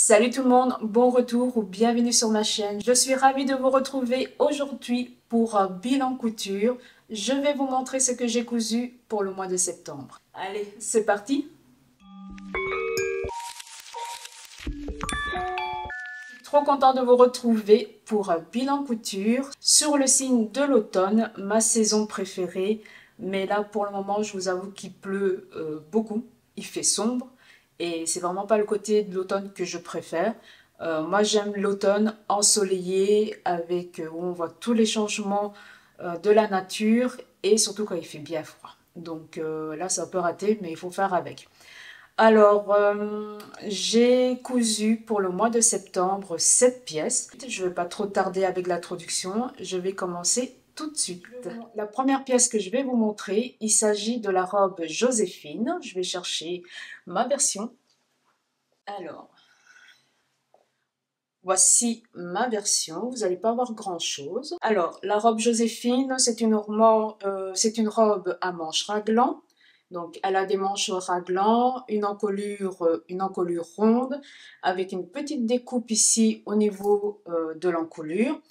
Salut tout le monde, bon retour ou bienvenue sur ma chaîne. Je suis ravie de vous retrouver aujourd'hui pour un bilan couture. Je vais vous montrer ce que j'ai cousu pour le mois de septembre. Allez, c'est parti! Trop content de vous retrouver pour un bilan couture sur le signe de l'automne, ma saison préférée. Mais là, pour le moment, je vous avoue qu'il pleut beaucoup. Il fait sombre et c'est vraiment pas le côté de l'automne que je préfère. Moi, j'aime l'automne ensoleillé avec où on voit tous les changements de la nature et surtout quand il fait bien froid. Donc là, c'est un peu raté, mais il faut faire avec. Alors, j'ai cousu pour le mois de septembre 7 pièces. Je ne vais pas trop tarder avec l'introduction. Je vais commencer tout de suite. La première pièce que je vais vous montrer, il s'agit de la robe Joséphine. Je vais chercher ma version. Alors, voici ma version. Vous n'allez pas voir grand-chose. Alors, la robe Joséphine, c'est une robe à manches raglant. Donc, elle a des manches raglant, une encolure ronde, avec une petite découpe ici au niveau de l'encolure.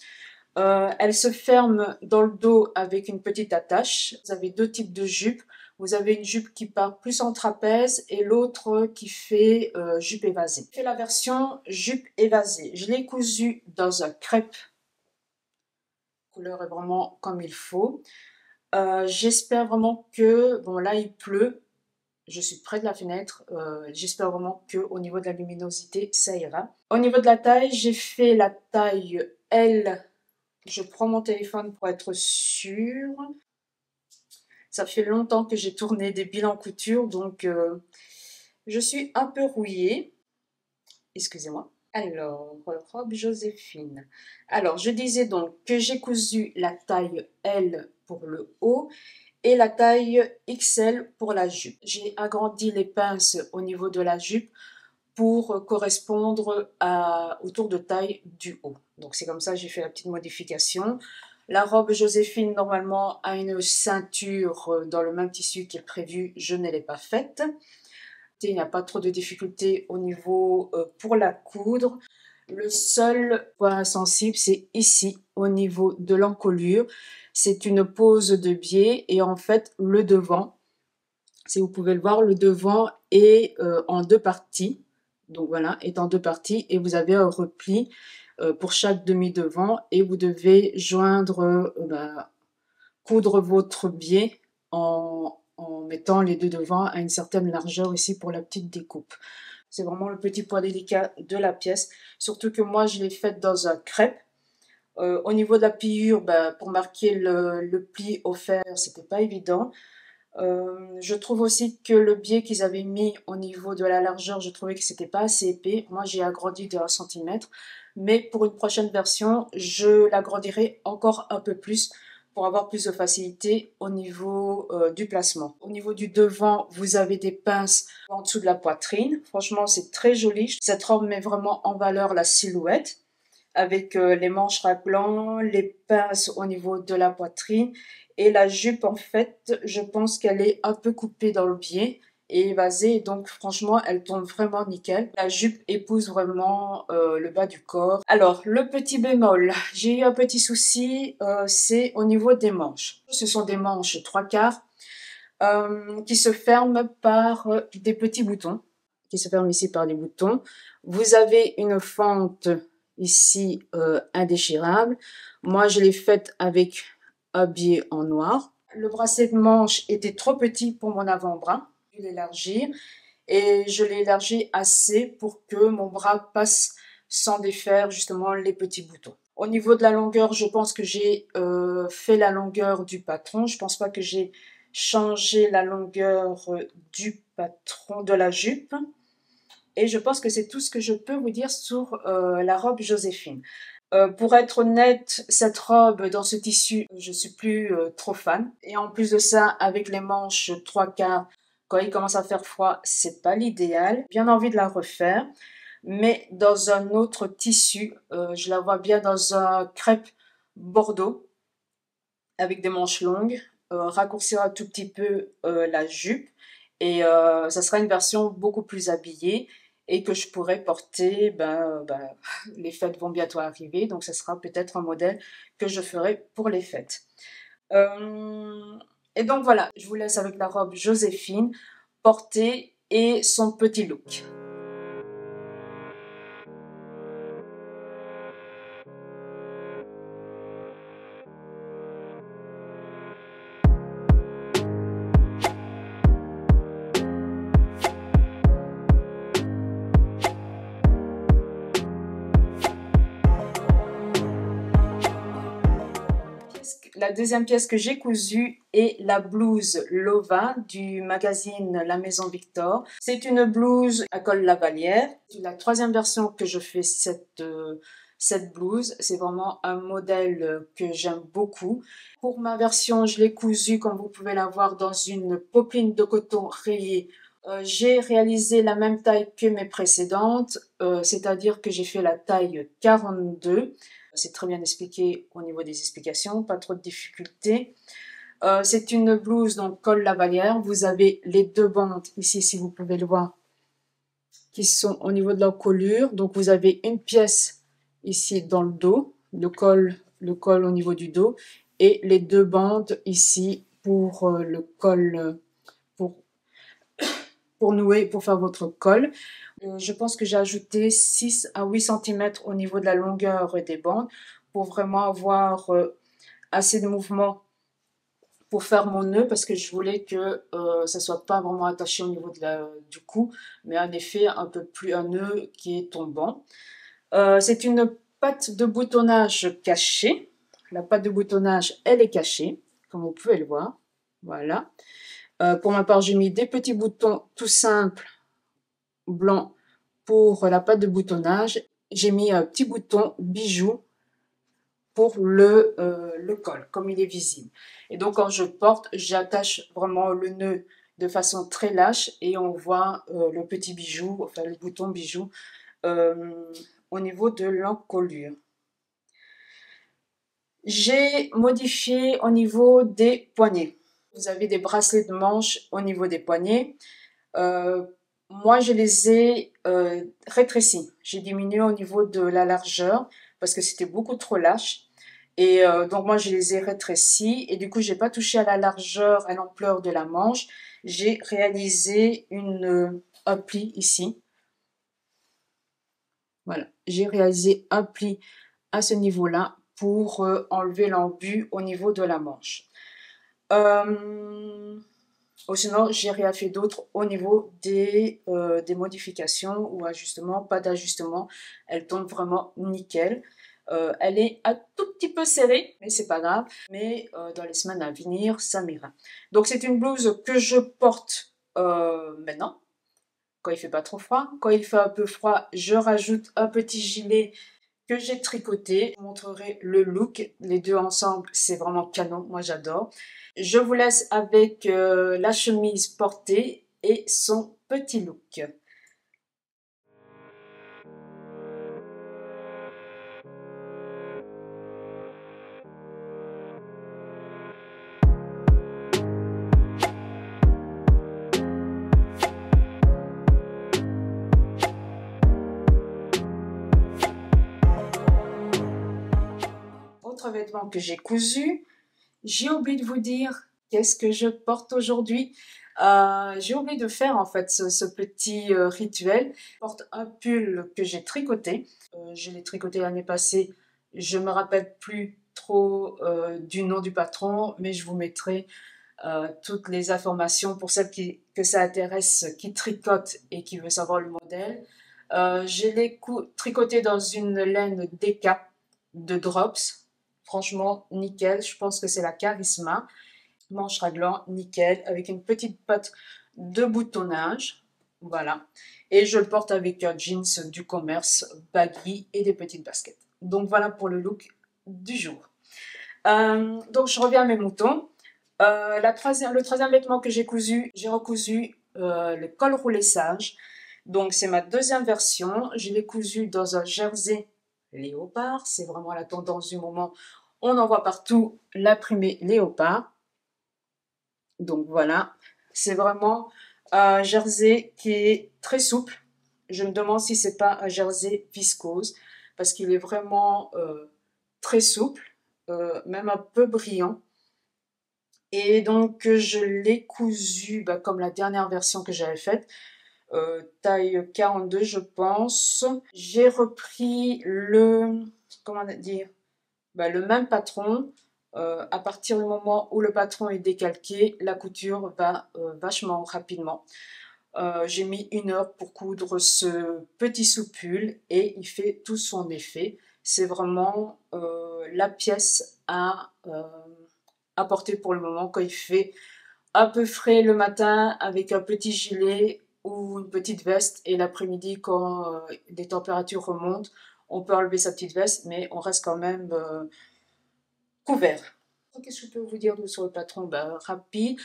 Elle se ferme dans le dos avec une petite attache. Vous avez deux types de jupes. Vous avez une jupe qui part plus en trapèze et l'autre qui fait jupe évasée. C'est la version jupe évasée. Je l'ai cousue dans un crêpe. La couleur est vraiment comme il faut. J'espère vraiment que, bon là il pleut, je suis près de la fenêtre, j'espère vraiment que au niveau de la luminosité ça ira. Au niveau de la taille, j'ai fait la taille L. Je prends mon téléphone pour être sûre. Ça fait longtemps que j'ai tourné des bilans couture, donc je suis un peu rouillée. Excusez-moi. Alors, robe Joséphine. Alors, je disais donc que j'ai cousu la taille L pour le haut et la taille XL pour la jupe. J'ai agrandi les pinces au niveau de la jupe pour correspondre au tour de taille du haut. Donc c'est comme ça que j'ai fait la petite modification. La robe Joséphine, normalement, a une ceinture dans le même tissu qui est prévu. Je ne l'ai pas faite. Il n'y a pas trop de difficultés au niveau pour la coudre. Le seul point sensible, c'est ici, au niveau de l'encolure. C'est une pose de biais et en fait, le devant, si vous pouvez le voir, le devant est en deux parties. Donc voilà, est en deux parties et vous avez un repli pour chaque demi-devant et vous devez joindre, coudre votre biais en mettant les deux devants à une certaine largeur ici pour la petite découpe. C'est vraiment le petit point délicat de la pièce, surtout que moi je l'ai faite dans un crêpe. Au niveau de la pliure, pour marquer le pli offert, c'était pas évident. Je trouve aussi que le biais qu'ils avaient mis au niveau de la largeur, je trouvais que c'était pas assez épais. Moi, j'ai agrandi de 1 cm, mais pour une prochaine version, je l'agrandirai encore un peu plus pour avoir plus de facilité au niveau du placement. Au niveau du devant, vous avez des pinces en dessous de la poitrine. Franchement, c'est très joli. Cette robe met vraiment en valeur la silhouette avec les manches raglant, les pinces au niveau de la poitrine et la jupe en fait, je pense qu'elle est un peu coupée dans le biais et évasée, donc franchement elle tombe vraiment nickel. La jupe épouse vraiment le bas du corps. Alors le petit bémol, j'ai eu un petit souci, c'est au niveau des manches. Ce sont des manches 3/4 qui se ferment par des petits boutons, qui se ferment ici par des boutons. Vous avez une fente ici indéchirable. Moi je l'ai faite avec un biais en noir. Le bracelet de manche était trop petit pour mon avant-bras. Je vais l'élargir et je l'ai élargi assez pour que mon bras passe sans défaire justement les petits boutons. Au niveau de la longueur, je pense que j'ai fait la longueur du patron. Je pense pas que j'ai changé la longueur du patron de la jupe. Et je pense que c'est tout ce que je peux vous dire sur la robe Joséphine. Pour être honnête, cette robe dans ce tissu, je suis plus trop fan. Et en plus de ça, avec les manches 3/4, quand il commence à faire froid, c'est pas l'idéal. Bien envie de la refaire, mais dans un autre tissu. Je la vois bien dans un crêpe bordeaux avec des manches longues, raccourcir un tout petit peu la jupe et ça sera une version beaucoup plus habillée. et que je pourrais porter, les fêtes vont bientôt arriver, donc ce sera peut-être un modèle que je ferai pour les fêtes. Euh, et donc voilà, je vous laisse avec la robe Joséphine portée et son petit look. La deuxième pièce que j'ai cousue est la blouse Lova du magazine La Maison Victor. C'est une blouse à col lavalière. C'est la troisième version que je fais cette blouse. C'est vraiment un modèle que j'aime beaucoup. Pour ma version, je l'ai cousue, comme vous pouvez la voir, dans une popeline de coton rayée. J'ai réalisé la même taille que mes précédentes, c'est-à-dire que j'ai fait la taille 42. C'est très bien expliqué au niveau des explications, pas trop de difficultés. C'est une blouse, donc col lavalière. Vous avez les deux bandes ici, si vous pouvez le voir, qui sont au niveau de l'encolure. Donc vous avez une pièce ici dans le dos, le col au niveau du dos, et les deux bandes ici pour le col, pour nouer, pour faire votre col. Je pense que j'ai ajouté 6 à 8 cm au niveau de la longueur des bandes pour vraiment avoir assez de mouvement pour faire mon nœud, parce que je voulais que ça ne soit pas vraiment attaché au niveau du cou, mais en effet un nœud qui est tombant. C'est une patte de boutonnage cachée. La patte de boutonnage, elle est cachée, comme vous pouvez le voir. Voilà. Pour ma part, j'ai mis des petits boutons tout simples blanc pour la patte de boutonnage. J'ai mis un petit bouton bijou pour le col, comme il est visible. Et donc, quand je porte, j'attache vraiment le nœud de façon très lâche et on voit le petit bijou, enfin le bouton bijou au niveau de l'encolure. J'ai modifié au niveau des poignets. Vous avez des bracelets de manche au niveau des poignets. Moi, je les ai rétrécis. J'ai diminué au niveau de la largeur parce que c'était beaucoup trop lâche. Et donc, moi, je les ai rétrécis. Et du coup, je n'ai pas touché à la largeur, à l'ampleur de la manche. J'ai réalisé un pli ici. Voilà. J'ai réalisé un pli à ce niveau-là pour enlever l'embu au niveau de la manche. Ou sinon, j'ai rien fait d'autre au niveau des modifications ou ajustements. Pas d'ajustement, elle tombe vraiment nickel. Elle est un tout petit peu serrée, mais c'est pas grave. Mais dans les semaines à venir, ça m'ira. Donc c'est une blouse que je porte maintenant, quand il fait pas trop froid. Quand il fait un peu froid, je rajoute un petit gilet que j'ai tricoté. Je vous montrerai le look. Les deux ensemble, c'est vraiment canon. Moi, j'adore. Je vous laisse avec la chemise portée et son petit look. Autre vêtement que j'ai cousu, j'ai oublié de vous dire qu'est-ce que je porte aujourd'hui. J'ai oublié de faire en fait ce petit rituel. Je porte un pull que j'ai tricoté. Je l'ai tricoté l'année passée. Je ne me rappelle plus trop du nom du patron, mais je vous mettrai toutes les informations pour celles que ça intéresse, qui tricotent et qui veulent savoir le modèle. Je l'ai tricoté dans une laine DK de Drops. Franchement, nickel. Je pense que c'est la Charisma. Manche raglan, nickel, avec une petite patte de boutonnage. Voilà. Et je le porte avec un jeans du commerce, baggy et des petites baskets. Donc voilà pour le look du jour. Donc je reviens à mes moutons. Le troisième vêtement que j'ai cousu, j'ai recousu le col roulé sage. Donc c'est ma deuxième version. Je l'ai cousu dans un jersey léopard. C'est vraiment la tendance du moment. On en voit partout l'imprimé léopard. Donc voilà, c'est vraiment un jersey qui est très souple. je me demande si c'est pas un jersey viscose, parce qu'il est vraiment très souple, même un peu brillant. Et donc, je l'ai cousu comme la dernière version que j'avais faite, taille 42, je pense. J'ai repris comment dire, le même patron. À partir du moment où le patron est décalqué, la couture va vachement rapidement. J'ai mis 1 heure pour coudre ce petit soupule et il fait tout son effet. C'est vraiment la pièce à porter pour le moment quand il fait un peu frais le matin avec un petit gilet ou une petite veste, et l'après-midi quand les températures remontent, on peut enlever sa petite veste mais on reste quand même couvert. Qu'est-ce que je peux vous dire sur le patron? Rapide.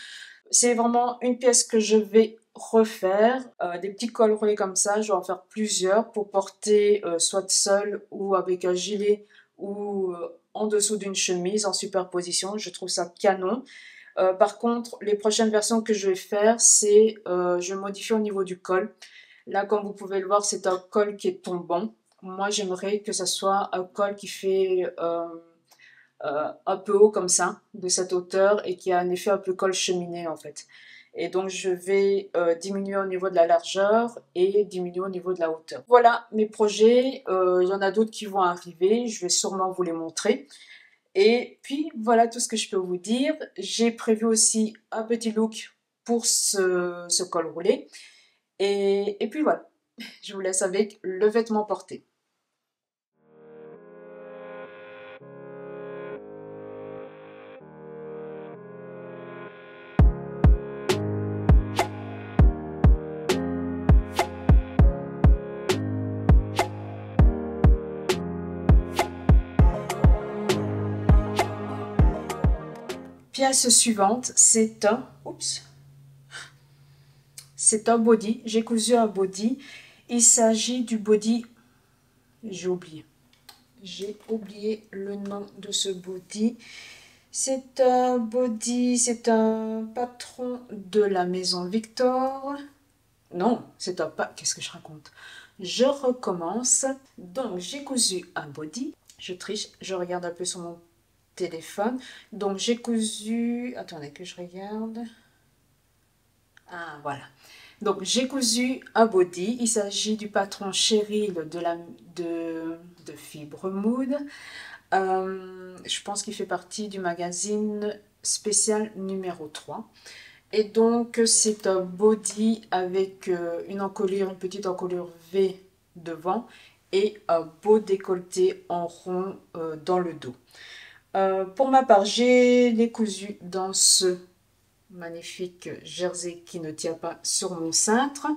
C'est vraiment une pièce que je vais refaire. Des petits cols roulés comme ça, je vais en faire plusieurs pour porter soit seul ou avec un gilet ou en dessous d'une chemise en superposition. Je trouve ça canon. Par contre, les prochaines versions que je vais faire, c'est je modifie au niveau du col. Là, comme vous pouvez le voir, c'est un col qui est tombant. Moi, j'aimerais que ce soit un col qui fait un peu haut comme ça, de cette hauteur, et qui a un effet un peu col cheminé en fait. Et donc je vais diminuer au niveau de la largeur et diminuer au niveau de la hauteur. Voilà mes projets, il y en a d'autres qui vont arriver, je vais sûrement vous les montrer. Et puis voilà tout ce que je peux vous dire. J'ai prévu aussi un petit look pour ce col roulé. Et puis voilà, je vous laisse avec le vêtement porté. Pièce suivante, c'est un body. J'ai cousu un body. Il s'agit du body, j'ai oublié le nom de ce body. C'est un body, c'est un patron de la maison Victor. Non, c'est un pas. Qu'est-ce que je raconte? Je recommence. Donc, j'ai cousu un body. Je triche, je regarde un peu sur mon téléphone. Donc, j'ai cousu. Attendez que je regarde. Ah, voilà. Donc, j'ai cousu un body. Il s'agit du patron Cheryl de Fibre Mood. Je pense qu'il fait partie du magazine spécial numéro 3. Et donc, c'est un body avec une petite encolure V devant et un beau décolleté en rond dans le dos. Pour ma part, j'ai les cousu dans ce magnifique jersey qui ne tient pas sur mon cintre.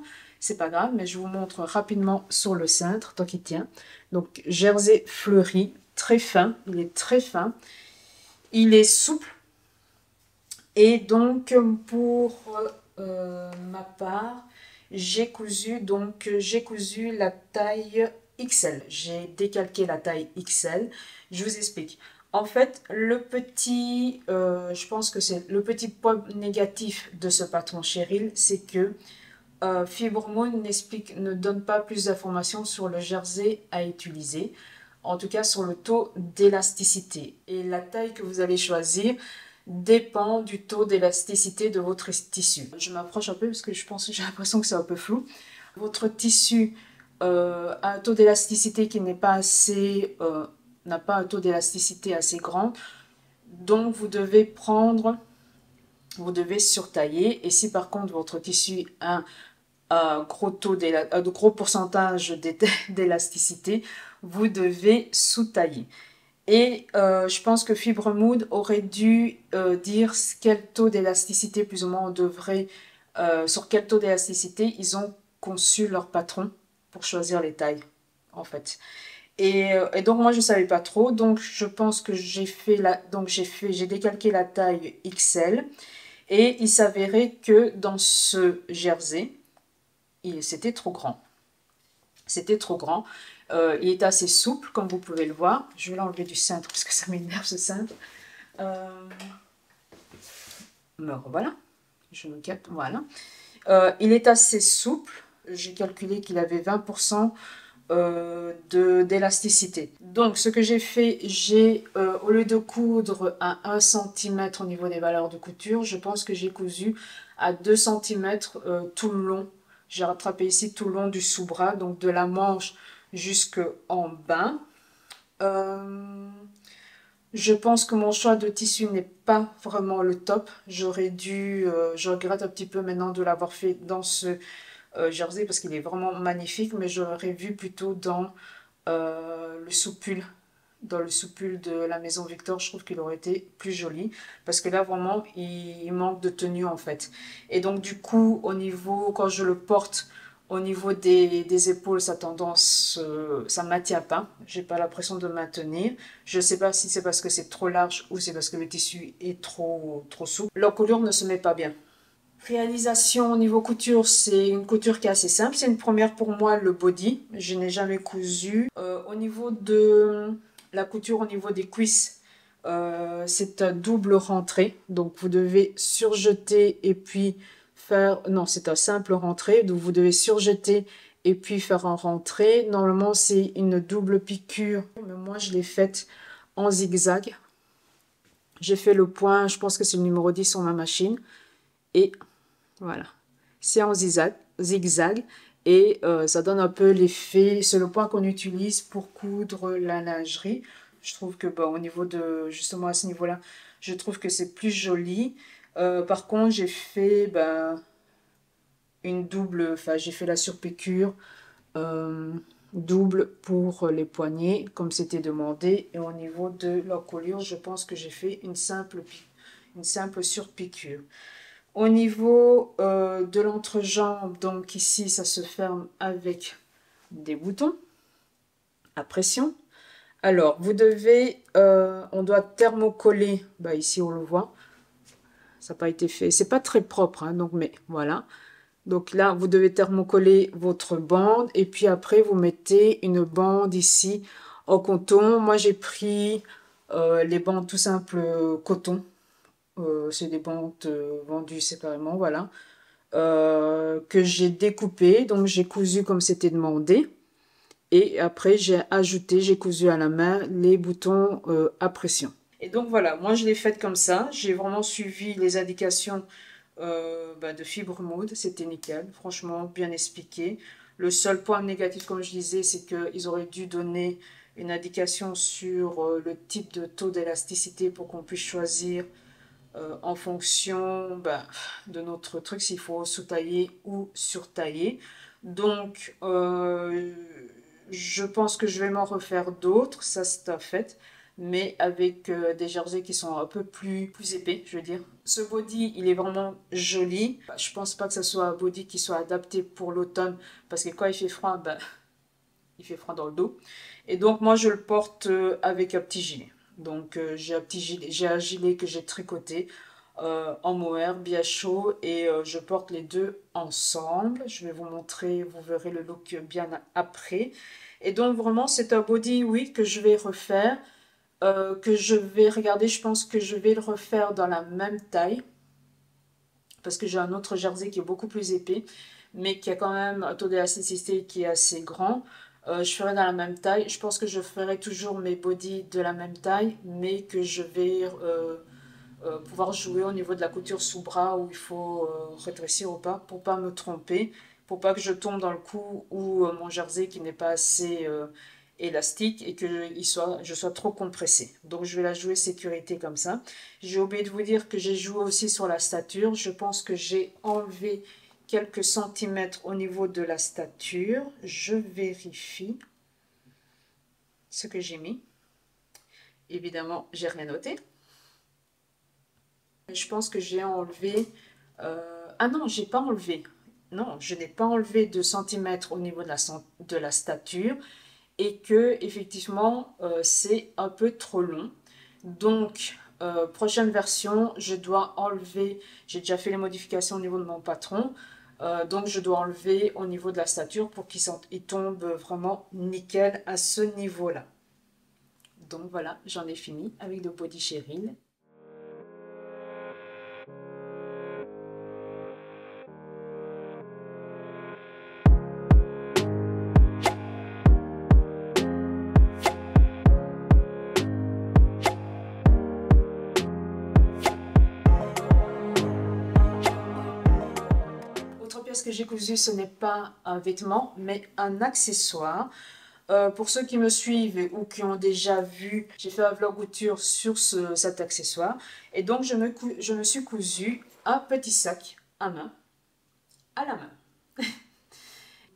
C'est pas grave, mais je vous montre rapidement sur le cintre tant qu'il tient. Donc, jersey fleuri, très fin. Il est très fin. Il est souple. Et donc, pour ma part, j'ai cousu la taille XL. J'ai décalqué la taille XL. Je vous explique. En fait, je pense que c'est le petit point négatif de ce patron Cheryl, c'est que Fibre Moon ne donne pas plus d'informations sur le jersey à utiliser, en tout cas sur le taux d'élasticité. Et la taille que vous allez choisir dépend du taux d'élasticité de votre tissu. Je m'approche un peu parce que j'ai l'impression que c'est un peu flou. Votre tissu a un taux d'élasticité qui n'est pas assez, n'a pas un taux d'élasticité assez grand, donc vous devez surtailler. Et si par contre votre tissu a un gros pourcentage d'élasticité, vous devez sous-tailler. Et je pense que Fibre Mood aurait dû dire quel taux d'élasticité plus ou moins on devrait, sur quel taux d'élasticité ils ont conçu leur patron pour choisir les tailles, en fait. Et donc moi je savais pas trop, donc je pense que j'ai décalqué la taille XL, et il s'avérait que dans ce jersey, c'était trop grand. C'était trop grand. Il est assez souple, comme vous pouvez le voir. Je vais l'enlever du cintre parce que ça m'énerve ce cintre. Me revoilà. Je me capte. Voilà. Il est assez souple. j'ai calculé qu'il avait 20% d'élasticité. Donc ce que j'ai fait, au lieu de coudre à 1 cm au niveau des valeurs de couture, je pense que j'ai cousu à 2 cm tout le long. J'ai rattrapé ici tout le long du sous-bras, donc de la manche jusqu'en bas. Je pense que mon choix de tissu n'est pas vraiment le top. J'aurais dû, je regrette un petit peu maintenant de l'avoir fait dans ce jersey parce qu'il est vraiment magnifique, mais j'aurais vu plutôt dans le soupule. Dans le soupule de la maison Victor, je trouve qu'il aurait été plus joli parce que là vraiment il manque de tenue en fait. Et donc du coup au niveau, quand je le porte, au niveau des épaules, ça tendance, ça ne maintient pas. J'ai pas l'impression de maintenir. Je sais pas si c'est parce que c'est trop large ou c'est parce que le tissu est trop souple. L'encolure ne se met pas bien. Réalisation au niveau couture, c'est une couture qui est assez simple. C'est une première pour moi, le body. Je n'ai jamais cousu. Au niveau de la couture, au niveau des cuisses, c'est un double rentrée. Donc vous devez surjeter et puis faire... Non, c'est un simple rentrée. Donc vous devez surjeter et puis faire un rentrée. Normalement, c'est une double piqûre. Mais moi, je l'ai faite en zigzag. J'ai fait le point, je pense que c'est le numéro 10 sur ma machine. Et voilà, c'est en zigzag et ça donne un peu l'effet, c'est le point qu'on utilise pour coudre la lingerie. Je trouve que bon, au niveau de, justement à ce niveau-là, je trouve que c'est plus joli. Par contre, j'ai fait une double, enfin j'ai fait la surpiqûre euh, double pour les poignets, comme c'était demandé. Et au niveau de l'encolure, je pense que j'ai fait une simple surpiqûre. Au niveau de l'entrejambe, donc ici, ça se ferme avec des boutons à pression. Alors, vous devez, on doit thermocoller, bah ici on le voit, ça n'a pas été fait, c'est pas très propre, hein, donc mais voilà. Donc là, vous devez thermocoller votre bande et puis après, vous mettez une bande ici en coton. Moi, j'ai pris les bandes tout simples coton. C'est des bandes vendues séparément, voilà. Que j'ai découpé. Donc j'ai cousu comme c'était demandé. Et après j'ai cousu à la main les boutons à pression. Et donc voilà, moi je l'ai faite comme ça. J'ai vraiment suivi les indications de Fibre Mode. C'était nickel, franchement bien expliqué. Le seul point négatif, comme je disais, c'est qu'ils auraient dû donner une indication sur le type de taux d'élasticité pour qu'on puisse choisir en fonction de notre truc, s'il faut sous-tailler ou surtailler. Donc, je pense que je vais m'en refaire d'autres, ça c'est un fait, mais avec des jerseys qui sont un peu plus épais, je veux dire. Ce body, il est vraiment joli. Je pense pas que ce soit un body qui soit adapté pour l'automne, parce que quand il fait froid, il fait froid dans le dos. Et donc, moi, je le porte avec un petit gilet. Donc, j'ai un gilet que j'ai tricoté en mohair bien chaud et je porte les deux ensemble. Je vais vous montrer, vous verrez le look bien après. Et donc, vraiment, c'est un body, oui, que je vais refaire, que je vais regarder. Je pense que je vais le refaire dans la même taille parce que j'ai un autre jersey qui est beaucoup plus épais, mais qui a quand même un taux d'élasticité qui est assez grand. Je ferai dans la même taille. Je pense que je ferai toujours mes bodys de la même taille, mais que je vais pouvoir jouer au niveau de la couture sous bras où il faut rétrécir ou pas pour pas me tromper, pour pas que je tombe dans le coup où mon jersey qui n'est pas assez élastique et que je sois trop compressée. Donc je vais la jouer sécurité comme ça. J'ai oublié de vous dire que j'ai joué aussi sur la stature. Je pense que j'ai enlevé quelques centimètres au niveau de la stature. Je vérifie ce que j'ai mis. Évidemment, j'ai rien noté. Je pense que j'ai enlevé... ah non, j'ai pas enlevé. Non, je n'ai pas enlevé 2 centimètres au niveau de la stature et que effectivement c'est un peu trop long. Donc, prochaine version, je dois enlever... J'ai déjà fait les modifications au niveau de mon patron. Donc, je dois enlever au niveau de la stature pour qu'il tombe vraiment nickel à ce niveau-là. Donc voilà, j'en ai fini avec le body Cheryl. pièce que j'ai cousue, ce n'est pas un vêtement, mais un accessoire. Pour ceux qui me suivent ou qui ont déjà vu, j'ai fait un vlog couture sur cet accessoire. Et donc, je me suis cousu un petit sac à main, à la main.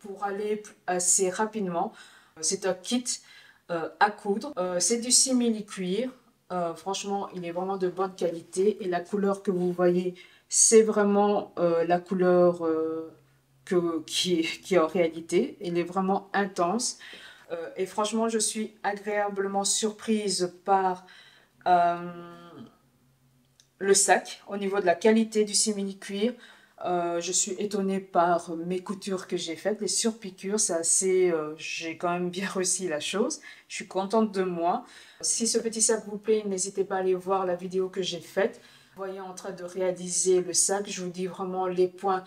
Pour aller assez rapidement, c'est un kit à coudre. C'est du simili-cuir. Franchement, il est vraiment de bonne qualité. Et la couleur que vous voyez, c'est vraiment la couleur qui est en réalité. Elle est vraiment intense. Et franchement, je suis agréablement surprise par le sac au niveau de la qualité du simili-cuir. Je suis étonnée par mes coutures que j'ai faites, les surpiqûres, c'est assez... j'ai quand même bien réussi la chose. Je suis contente de moi. Si ce petit sac vous plaît, n'hésitez pas à aller voir la vidéo que j'ai faite. Vous voyez en train de réaliser le sac, je vous dis vraiment les points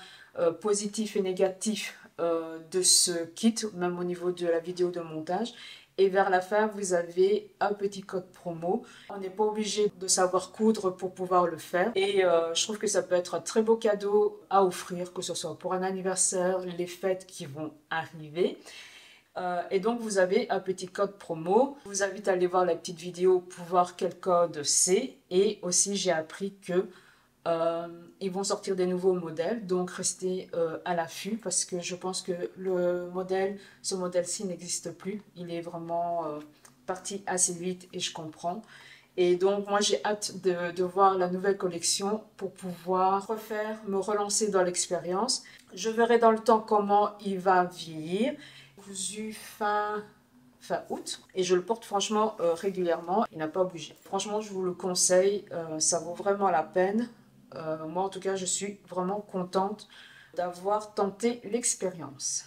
positifs et négatifs de ce kit, même au niveau de la vidéo de montage. Et vers la fin, vous avez un petit code promo. On n'est pas obligé de savoir coudre pour pouvoir le faire. Et je trouve que ça peut être un très beau cadeau à offrir, que ce soit pour un anniversaire, les fêtes qui vont arriver. Et donc, vous avez un petit code promo. Je vous invite à aller voir la petite vidéo pour voir quel code c'est. Et aussi, j'ai appris que ils vont sortir des nouveaux modèles, donc restez à l'affût parce que je pense que ce modèle-ci n'existe plus. Il est vraiment parti assez vite et je comprends. Et donc moi j'ai hâte de voir la nouvelle collection pour pouvoir me relancer dans l'expérience. Je verrai dans le temps comment il va vieillir. Cousu fin août et je le porte franchement régulièrement, il n'a pas bougé. Franchement je vous le conseille, ça vaut vraiment la peine. Moi en tout cas je suis vraiment contente d'avoir tenté l'expérience.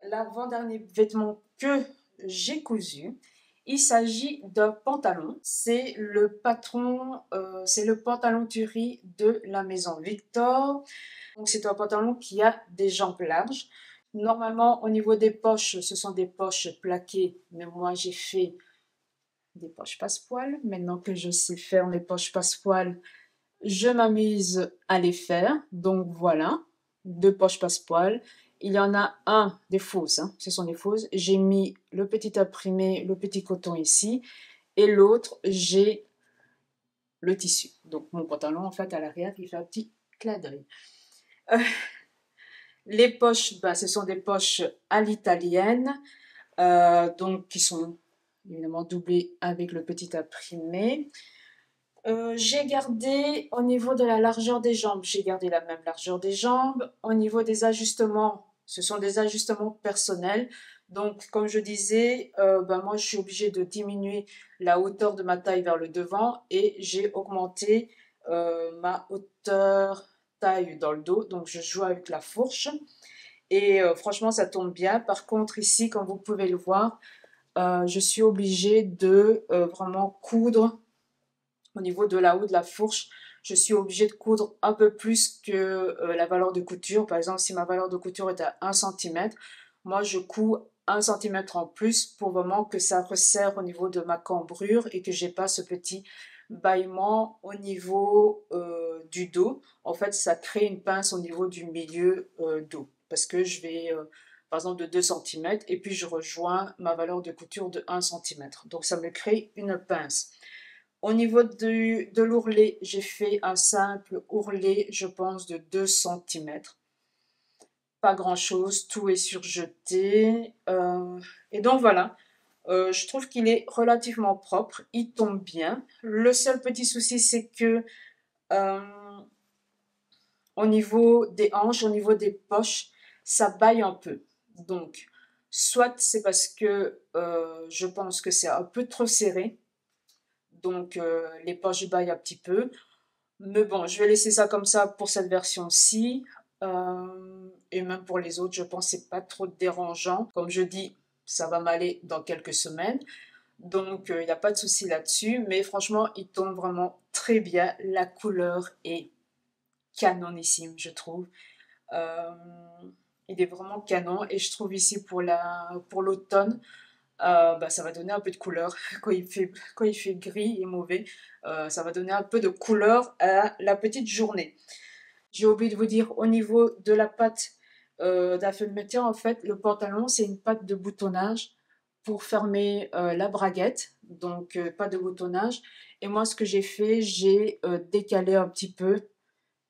L'avant-dernier vêtement que j'ai cousu, il s'agit d'un pantalon. C'est le pantalon Turi de la maison Victor. Donc c'est un pantalon qui a des jambes larges. Normalement, au niveau des poches, ce sont des poches plaquées, mais moi j'ai fait des poches passepoil. Maintenant que je sais faire les poches passepoil, je m'amuse à les faire. Donc voilà, deux poches passepoil. Il y en a un des fausses, hein, ce sont des fausses. J'ai mis le petit imprimé, le petit coton ici, et l'autre, j'ai le tissu. Donc mon pantalon, en fait, à l'arrière, il fait un petit clin d'œil. Les poches, ben, ce sont des poches à l'italienne, donc qui sont évidemment doublées avec le petit imprimé. J'ai gardé au niveau de la largeur des jambes, j'ai gardé la même largeur des jambes. Au niveau des ajustements, ce sont des ajustements personnels. Donc, comme je disais, ben moi, je suis obligée de diminuer la hauteur de ma taille vers le devant et j'ai augmenté ma hauteur taille dans le dos. Donc, je joue avec la fourche et franchement, ça tombe bien. Par contre, ici, comme vous pouvez le voir, je suis obligée de vraiment coudre au niveau de la haut de la fourche. Je suis obligée de coudre un peu plus que la valeur de couture. Par exemple, si ma valeur de couture est à 1 cm, moi je couds 1 cm en plus pour vraiment que ça resserre au niveau de ma cambrure et que j'ai pas ce petit bâillement au niveau du dos. En fait, ça crée une pince au niveau du milieu dos parce que je vais par exemple de 2 cm et puis je rejoins ma valeur de couture de 1 cm. Donc ça me crée une pince. Au niveau de l'ourlet, j'ai fait un simple ourlet, je pense, de 2 cm. Pas grand-chose, tout est surjeté. Et donc voilà, je trouve qu'il est relativement propre, il tombe bien. Le seul petit souci, c'est que au niveau des hanches, au niveau des poches, ça baille un peu. Donc, soit c'est parce que je pense que c'est un peu trop serré, donc les poches baillent un petit peu. Mais bon, je vais laisser ça comme ça pour cette version-ci. Et même pour les autres, je pense que c'est pas trop dérangeant. Comme je dis, ça va m'aller dans quelques semaines. Donc, il n'y a pas de souci là-dessus. Mais franchement, il tombe vraiment très bien. La couleur est canonissime, je trouve. Il est vraiment canon et je trouve ici pour l'automne, ça va donner un peu de couleur quand il fait gris et mauvais. Ça va donner un peu de couleur à la petite journée. J'ai oublié de vous dire, au niveau de la patte d'Affelmetia, en fait, le pantalon, c'est une patte de boutonnage pour fermer la braguette, donc pas de boutonnage. Et moi, ce que j'ai fait, j'ai décalé un petit peu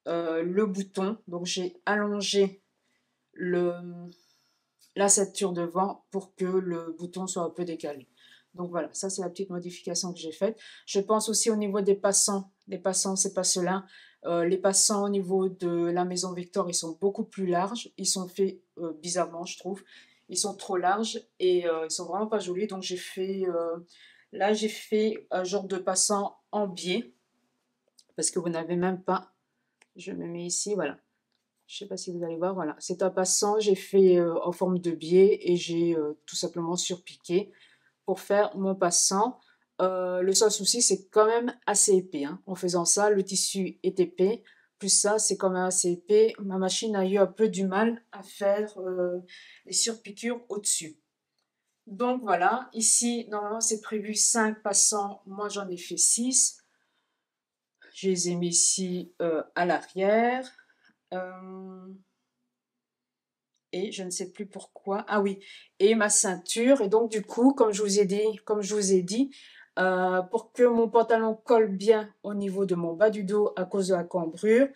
le bouton, donc j'ai allongé le, la ceinture devant pour que le bouton soit un peu décalé. Donc voilà, ça c'est la petite modification que j'ai faite. Je pense aussi au niveau des passants. Les passants, c'est pas cela. Les passants au niveau de la maison Victor, ils sont beaucoup plus larges. Ils sont faits bizarrement, je trouve. Ils sont trop larges et ils sont vraiment pas jolis. Donc là j'ai fait un genre de passant en biais parce que vous n'avez même pas. Je me mets ici, voilà. Je ne sais pas si vous allez voir, voilà. C'est un passant, j'ai fait en forme de biais et j'ai tout simplement surpiqué pour faire mon passant. Le seul souci, c'est quand même assez épais, hein. En faisant ça, le tissu est épais. Plus ça, c'est quand même assez épais. Ma machine a eu un peu du mal à faire les surpiqûres au-dessus. Donc voilà, ici, normalement, c'est prévu 5 passants. Moi, j'en ai fait 6. Je les ai mis ici à l'arrière. Et je ne sais plus pourquoi. Ah oui, et ma ceinture. Et donc du coup, comme je vous ai dit, pour que mon pantalon colle bien au niveau de mon bas du dos à cause de la cambrure,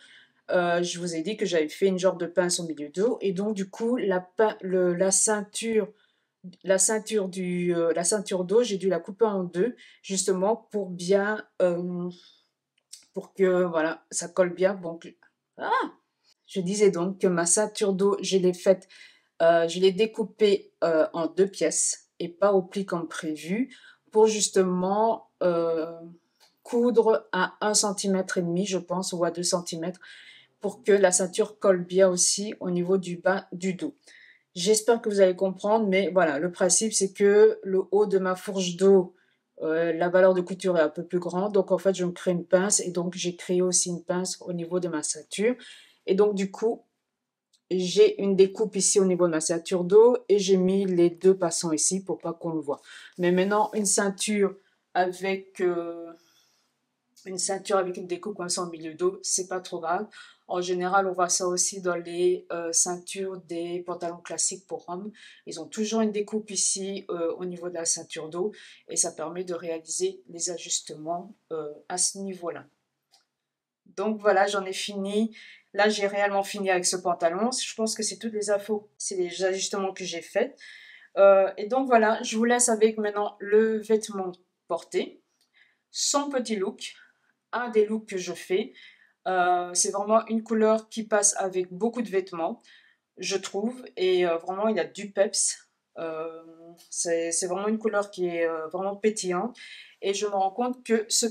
je vous ai dit que j'avais fait une genre de pince au milieu du dos. Et donc du coup, la ceinture d'eau, j'ai dû la couper en deux, justement pour bien, pour que voilà, ça colle bien. Donc, je disais donc que ma ceinture d'eau, je l'ai découpée en 2 pièces et pas au pli comme prévu pour justement coudre à 1,5 cm, je pense, ou à 2 cm pour que la ceinture colle bien aussi au niveau du bas du dos. J'espère que vous allez comprendre, mais voilà, le principe c'est que le haut de ma fourche d'eau, la valeur de couture est un peu plus grande, donc en fait je me crée une pince et donc j'ai créé aussi une pince au niveau de ma ceinture. Et donc du coup, j'ai une découpe ici au niveau de ma ceinture d'eau et j'ai mis les 2 passants ici pour pas qu'on le voit. Mais maintenant, avec une ceinture avec une découpe comme ça au milieu d'eau, c'est pas trop grave. En général, on voit ça aussi dans les ceintures des pantalons classiques pour hommes. Ils ont toujours une découpe ici au niveau de la ceinture d'eau et ça permet de réaliser les ajustements à ce niveau-là. Donc voilà, j'en ai fini. Là, j'ai réellement fini avec ce pantalon. Je pense que c'est toutes les infos, c'est les ajustements que j'ai faits. Et donc voilà, je vous laisse avec maintenant le vêtement porté, son petit look, un des looks que je fais. C'est vraiment une couleur qui passe avec beaucoup de vêtements, je trouve. Et vraiment, il a du peps. C'est vraiment une couleur qui est vraiment pétillante. Et je me rends compte que ce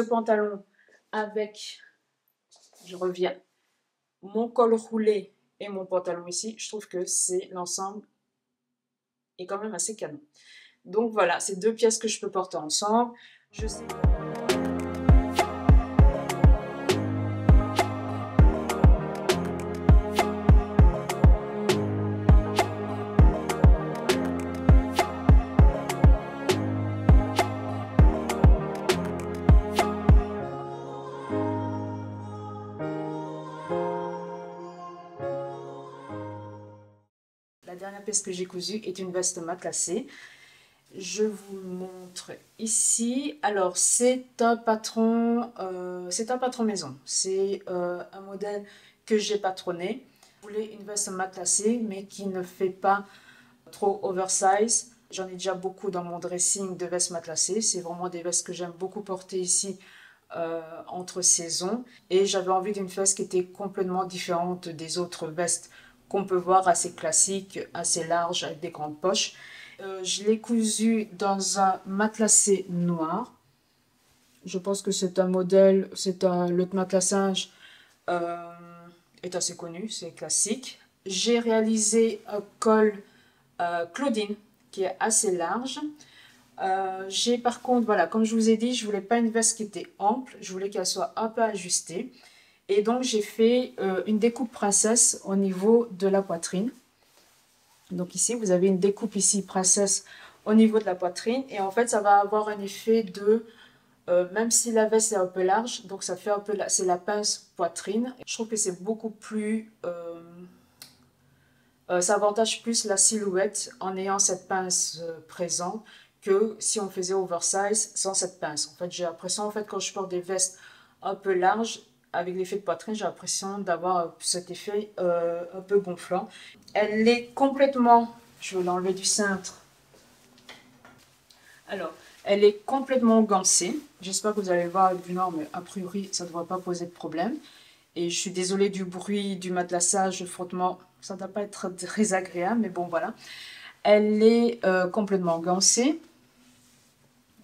pantalon avec, je reviens, mon col roulé et mon pantalon ici, je trouve que c'est l'ensemble est quand même assez canon. Donc voilà, c'est 2 pièces que je peux porter ensemble. Je sais. La dernière pièce que j'ai cousue est une veste matelassée. Je vous le montre ici. Alors, c'est un patron maison. C'est un modèle que j'ai patronné. Je voulais une veste matelassée, mais qui ne fait pas trop oversize. J'en ai déjà beaucoup dans mon dressing de vestes matelassées. C'est vraiment des vestes que j'aime beaucoup porter ici entre saisons. Et j'avais envie d'une veste qui était complètement différente des autres vestes qu'on peut voir, assez classiques, assez larges, avec des grandes poches. Je l'ai cousu dans un matelassé noir. Je pense que c'est un modèle, le matelassage est assez connu, c'est classique. J'ai réalisé un col Claudine qui est assez large. J'ai par contre, voilà, comme je vous ai dit, je voulais pas une veste qui était ample, je voulais qu'elle soit un peu ajustée. Et donc j'ai fait une découpe princesse au niveau de la poitrine. Donc ici, vous avez une découpe ici princesse au niveau de la poitrine. Et en fait, ça va avoir un effet de... même si la veste est un peu large, donc ça fait un peu... C'est la pince poitrine. Je trouve que c'est beaucoup plus... ça avantage plus la silhouette en ayant cette pince présente que si on faisait oversize sans cette pince. En fait, j'ai l'impression, en fait, quand je porte des vestes un peu larges, avec l'effet de poitrine, j'ai l'impression d'avoir cet effet un peu gonflant. Elle est complètement... Je vais l'enlever du cintre. Alors, elle est complètement gancée. J'espère que vous allez voir du nord, mais a priori, ça ne devrait pas poser de problème. Et je suis désolée du bruit, du matelassage, du frottement. Ça ne doit pas être très agréable, mais bon, voilà. Elle est complètement gancée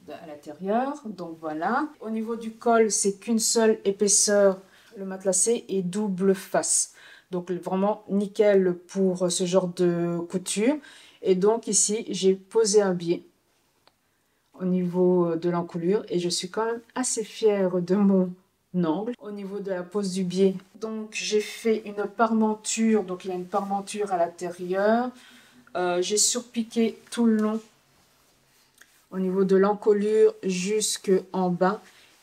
à l'intérieur, donc voilà. Au niveau du col, c'est qu'une seule épaisseur, le matelassé, et double face. Donc vraiment nickel pour ce genre de couture. Et donc ici, j'ai posé un biais au niveau de l'encolure et je suis quand même assez fière de mon angle au niveau de la pose du biais. Donc j'ai fait une parmenture, donc il y a une parmenture à l'intérieur. J'ai surpiqué tout le long au niveau de l'encolure jusqu'en bas.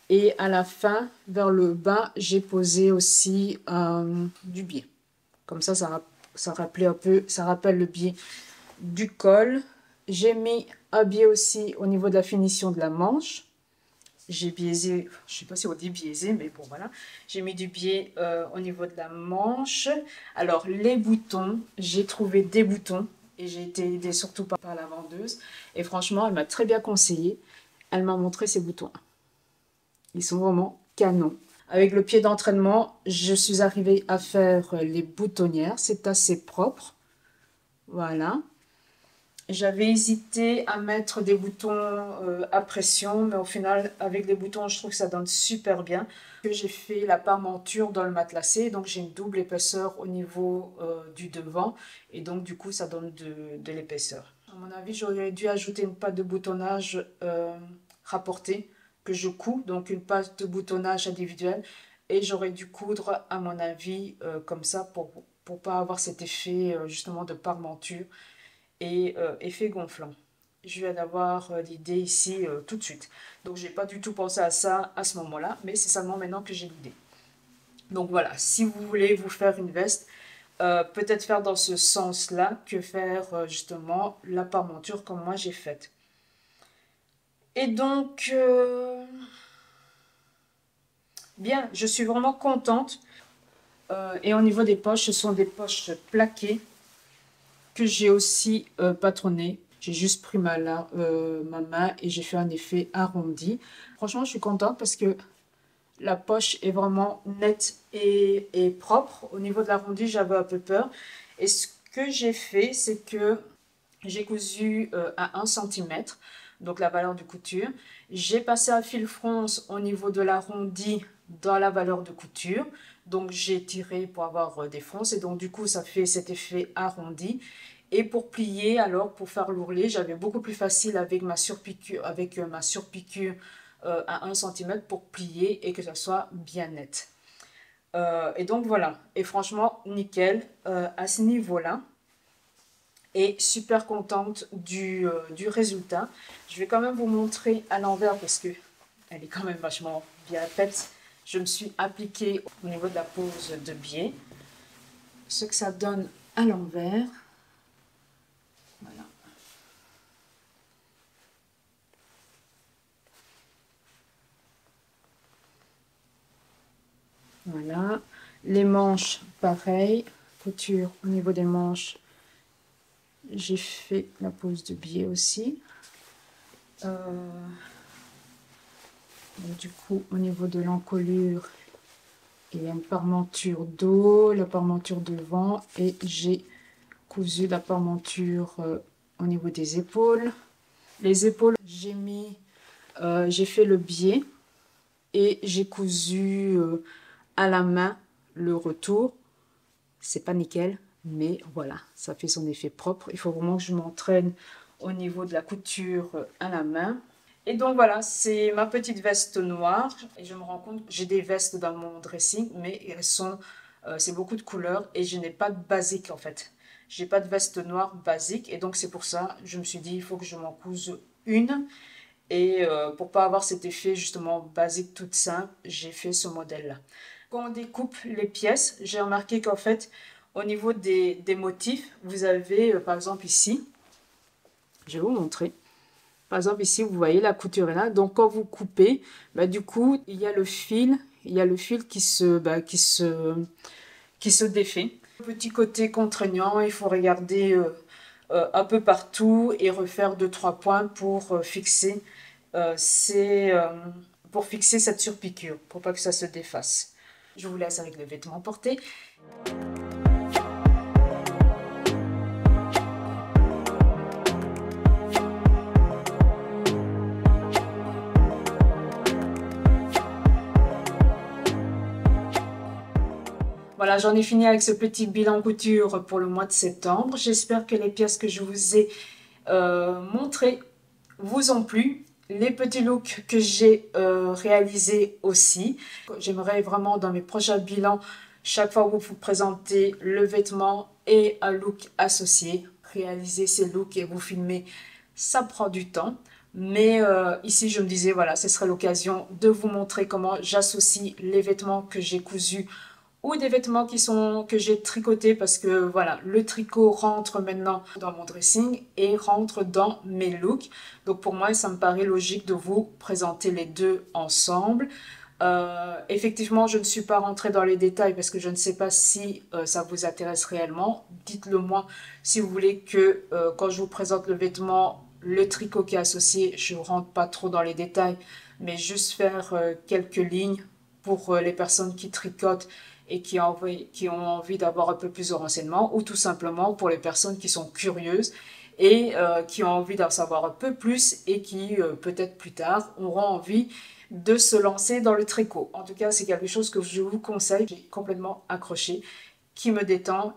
Et à la fin, vers le bas, j'ai posé aussi du biais. Comme ça rappelait un peu, ça rappelle le biais du col. J'ai mis un biais aussi au niveau de la finition de la manche. J'ai biaisé, je ne sais pas si on dit biaisé, mais bon voilà. J'ai mis du biais au niveau de la manche. Alors les boutons, j'ai trouvé des boutons et j'ai été aidée surtout par la vendeuse. Et franchement, elle m'a très bien conseillé. Elle m'a montré ces boutons. Ils sont vraiment canons. Avec le pied d'entraînement, je suis arrivée à faire les boutonnières. C'est assez propre. Voilà. J'avais hésité à mettre des boutons à pression, mais au final, avec des boutons, je trouve que ça donne super bien. J'ai fait la parmenture dans le matelassé, donc j'ai une double épaisseur au niveau du devant, et donc du coup, ça donne de l'épaisseur. À mon avis, j'aurais dû ajouter une patte de boutonnage rapportée, que je couds, donc une patte de boutonnage individuelle, et j'aurais dû coudre, à mon avis, comme ça, pour pas avoir cet effet justement de parmenture et effet gonflant. Je viens d'avoir l'idée ici tout de suite. Donc j'ai pas du tout pensé à ça à ce moment-là, mais c'est seulement maintenant que j'ai l'idée. Donc voilà, si vous voulez vous faire une veste, peut-être faire dans ce sens-là que faire justement la parmenture comme moi j'ai faite. Et donc, bien, je suis vraiment contente. Et au niveau des poches, ce sont des poches plaquées que j'ai aussi patronné. J'ai juste pris ma main et j'ai fait un effet arrondi. Franchement, je suis contente parce que la poche est vraiment nette et propre. Au niveau de l'arrondi, j'avais un peu peur. Et ce que j'ai fait, c'est que j'ai cousu à 1 cm, donc la valeur de couture. J'ai passé un fil fronce au niveau de l'arrondi dans la valeur de couture. Donc j'ai tiré pour avoir des fronces et donc du coup ça fait cet effet arrondi. Et pour plier, alors pour faire l'ourlet, j'avais beaucoup plus facile avec ma surpiqûre, à 1 cm pour plier et que ça soit bien net. Et donc voilà, et franchement nickel à ce niveau-là. Et super contente du résultat. Je vais quand même vous montrer à l'envers parce que elle est quand même vachement bien faite. Je me suis appliquée au niveau de la pose de biais. Ce que ça donne à l'envers. Voilà. Voilà. Les manches, pareil. Couture au niveau des manches. J'ai fait la pose de biais aussi. Du coup, au niveau de l'encolure, il y a une parmenture dos, la parmenture devant et j'ai cousu la parmenture au niveau des épaules. Les épaules, j'ai fait le biais et j'ai cousu à la main le retour. C'est pas nickel, mais voilà, ça fait son effet propre. Il faut vraiment que je m'entraîne au niveau de la couture à la main. Et donc voilà, c'est ma petite veste noire. Et je me rends compte que j'ai des vestes dans mon dressing, mais elles sont, c'est beaucoup de couleurs et je n'ai pas de basique en fait. J'ai pas de veste noire basique et donc c'est pour ça, je me suis dit, il faut que je m'en couse une. Et pour pas avoir cet effet justement basique toute simple, j'ai fait ce modèle-là. Quand on découpe les pièces, j'ai remarqué qu'en fait, au niveau des motifs, vous avez par exemple ici, je vais vous montrer. Par exemple, ici, vous voyez la couture est là. Donc, quand vous coupez, bah, du coup, il y a le fil qui se défait. Petit côté contraignant, il faut regarder un peu partout et refaire deux, trois points euh, ces, euh, pour fixer cette surpiqûre, pour pas que ça se défasse. Je vous laisse avec le vêtement porté. Voilà, j'en ai fini avec ce petit bilan couture pour le mois de septembre. J'espère que les pièces que je vous ai montrées vous ont plu. Les petits looks que j'ai réalisés aussi. J'aimerais vraiment dans mes prochains bilans, chaque fois que vous présentez le vêtement et un look associé, réaliser ces looks et vous filmer, ça prend du temps. Mais ici, je me disais, voilà, ce serait l'occasion de vous montrer comment j'associe les vêtements que j'ai cousus ou des vêtements que j'ai tricotés parce que voilà, le tricot rentre maintenant dans mon dressing et rentre dans mes looks. Donc pour moi, ça me paraît logique de vous présenter les deux ensemble. Effectivement, je ne suis pas rentrée dans les détails parce que je ne sais pas si ça vous intéresse réellement. Dites-le moi si vous voulez que quand je vous présente le vêtement, le tricot qui est associé, je ne rentre pas trop dans les détails, mais juste faire quelques lignes pour les personnes qui tricotent et qui ont envie d'avoir un peu plus de renseignements, ou tout simplement pour les personnes qui sont curieuses et qui ont envie d'en savoir un peu plus et qui, peut-être plus tard, auront envie de se lancer dans le tricot. En tout cas, c'est quelque chose que je vous conseille. J'ai complètement accroché, qui me détend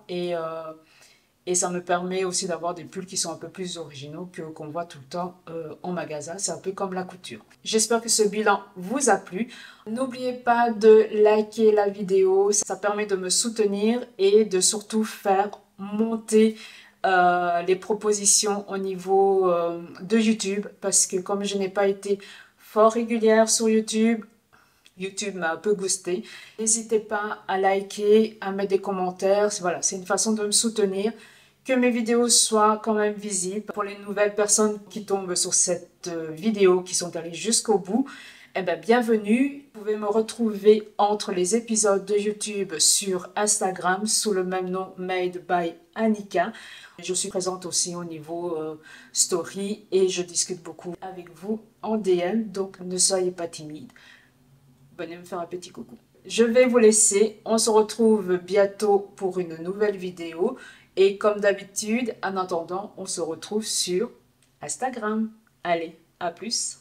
et ça me permet aussi d'avoir des pulls qui sont un peu plus originaux que qu'on voit tout le temps en magasin. C'est un peu comme la couture. J'espère que ce bilan vous a plu. N'oubliez pas de liker la vidéo. Ça permet de me soutenir et de surtout faire monter les propositions au niveau de YouTube. Parce que comme je n'ai pas été fort régulière sur YouTube, YouTube m'a un peu boosté. N'hésitez pas à liker, à mettre des commentaires. Voilà, c'est une façon de me soutenir, que mes vidéos soient quand même visibles. Pour les nouvelles personnes qui tombent sur cette vidéo, qui sont allées jusqu'au bout, eh bien, bienvenue. Vous pouvez me retrouver entre les épisodes de YouTube sur Instagram sous le même nom Made by Annika. Je suis présente aussi au niveau story et je discute beaucoup avec vous en DM, donc ne soyez pas timide. Venez me faire un petit coucou. Je vais vous laisser. On se retrouve bientôt pour une nouvelle vidéo. Et comme d'habitude, en attendant, on se retrouve sur Instagram. Allez, à plus.